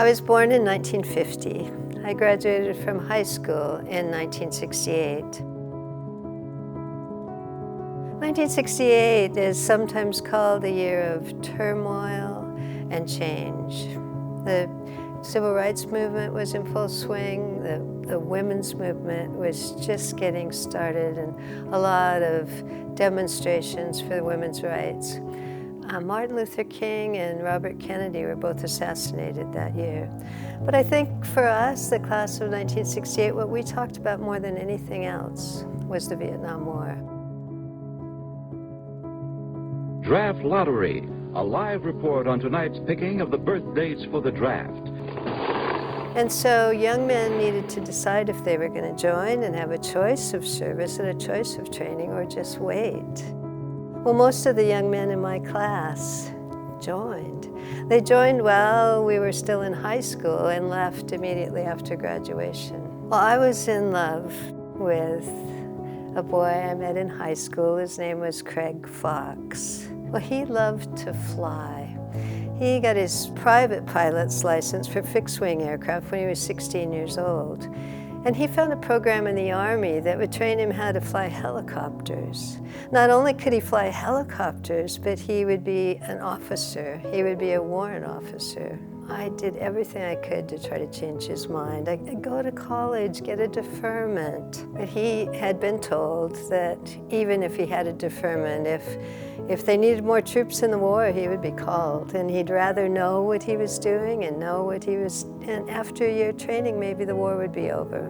I was born in 1950. I graduated from high school in 1968. 1968 is sometimes called a year of turmoil and change. The civil rights movement was in full swing. The women's movement was just getting started, and a lot of demonstrations for the women's rights. Martin Luther King and Robert Kennedy were both assassinated that year. But I think for us, the class of 1968, what we talked about more than anything else was the Vietnam War. Draft Lottery, a live report on tonight's picking of the birth dates for the draft. And so young men needed to decide if they were going to join and have a choice of service and a choice of training, or just wait. Well, most of the young men in my class joined. They joined while we were still in high school and left immediately after graduation. Well, I was in love with a boy I met in high school. His name was Craig Fox. Well, he loved to fly. He got his private pilot's license for fixed-wing aircraft when he was 16 years old. And he found a program in the Army that would train him how to fly helicopters. Not only could he fly helicopters, but he would be an officer. He would be a warrant officer. I did everything I could to try to change his mind. I'd go to college, get a deferment. But he had been told that even if he had a deferment, if they needed more troops in the war, he would be called. And he'd rather know what he was doing and and after a year of training, maybe the war would be over.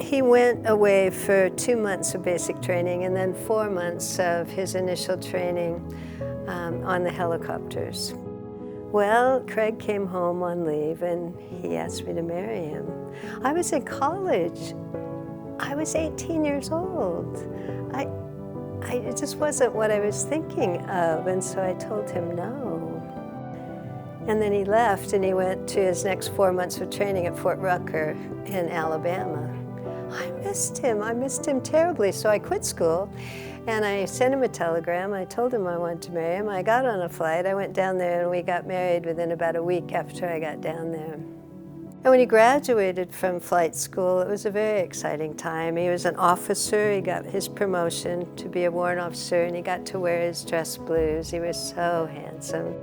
He went away for 2 months of basic training and then 4 months of his initial training on the helicopters. Well, Craig came home on leave and he asked me to marry him. I was in college. I was 18 years old. It just wasn't what I was thinking of, and so I told him no. And then he left and he went to his next 4 months of training at Fort Rucker in Alabama. I missed him terribly, so I quit school. And I sent him a telegram. I told him I wanted to marry him. I got on a flight. I went down there and we got married within about a week after I got down there. And when he graduated from flight school, it was a very exciting time. He was an officer. He got his promotion to be a warrant officer, and he got to wear his dress blues. He was so handsome.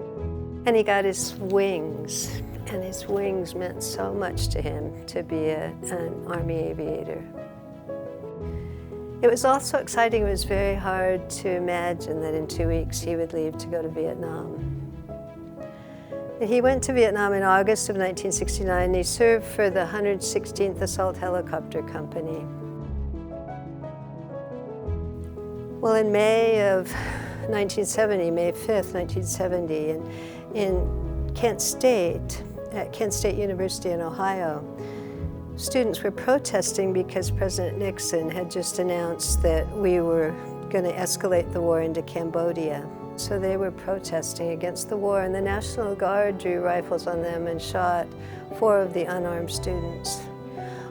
And he got his wings, and his wings meant so much to him to be an Army aviator. It was also exciting. It was very hard to imagine that in 2 weeks he would leave to go to Vietnam. He went to Vietnam in August of 1969. He served for the 116th Assault Helicopter Company. Well, in May of 1970, May 5th, 1970, in Kent State, at Kent State University in Ohio, students were protesting because President Nixon had just announced that we were going to escalate the war into Cambodia. So they were protesting against the war, and the National Guard drew rifles on them and shot 4 of the unarmed students.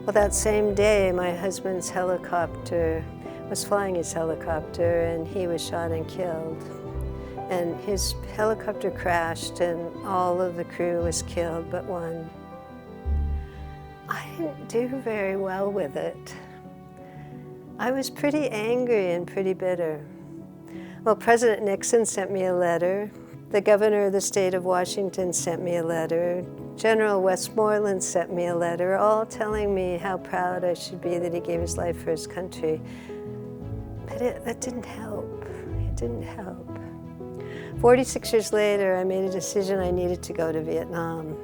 Well, that same day, my husband's helicopter was flying his helicopter, and he was shot and killed. And his helicopter crashed, and all of the crew was killed but one. I didn't do very well with it. I was pretty angry and pretty bitter. Well, President Nixon sent me a letter. The governor of the state of Washington sent me a letter. General Westmoreland sent me a letter, all telling me how proud I should be that he gave his life for his country. But that didn't help. It didn't help. 46 years later, I made a decision I needed to go to Vietnam.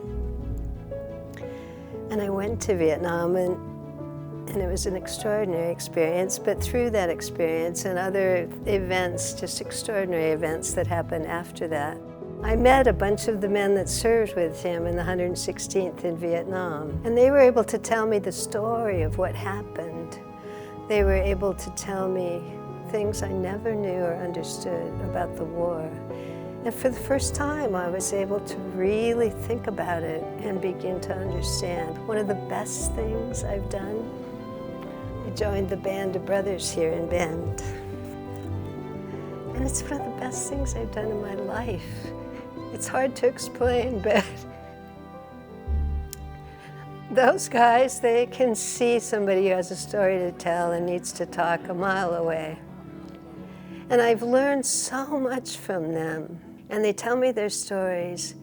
And I went to Vietnam, and it was an extraordinary experience. But through that experience and other events, just extraordinary events that happened after that, I met a bunch of the men that served with him in the 116th in Vietnam. And they were able to tell me the story of what happened. They were able to tell me things I never knew or understood about the war. And for the first time, I was able to really think about it and begin to understand. One of the best things I've done, I joined the Band of Brothers here in Bend. And it's one of the best things I've done in my life. It's hard to explain, but Those guys, they can see somebody who has a story to tell and needs to talk a mile away. And I've learned so much from them. And they tell me their stories,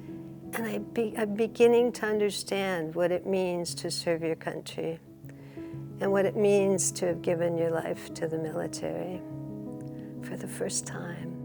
and I'm beginning to understand what it means to serve your country and what it means to have given your life to the military for the first time.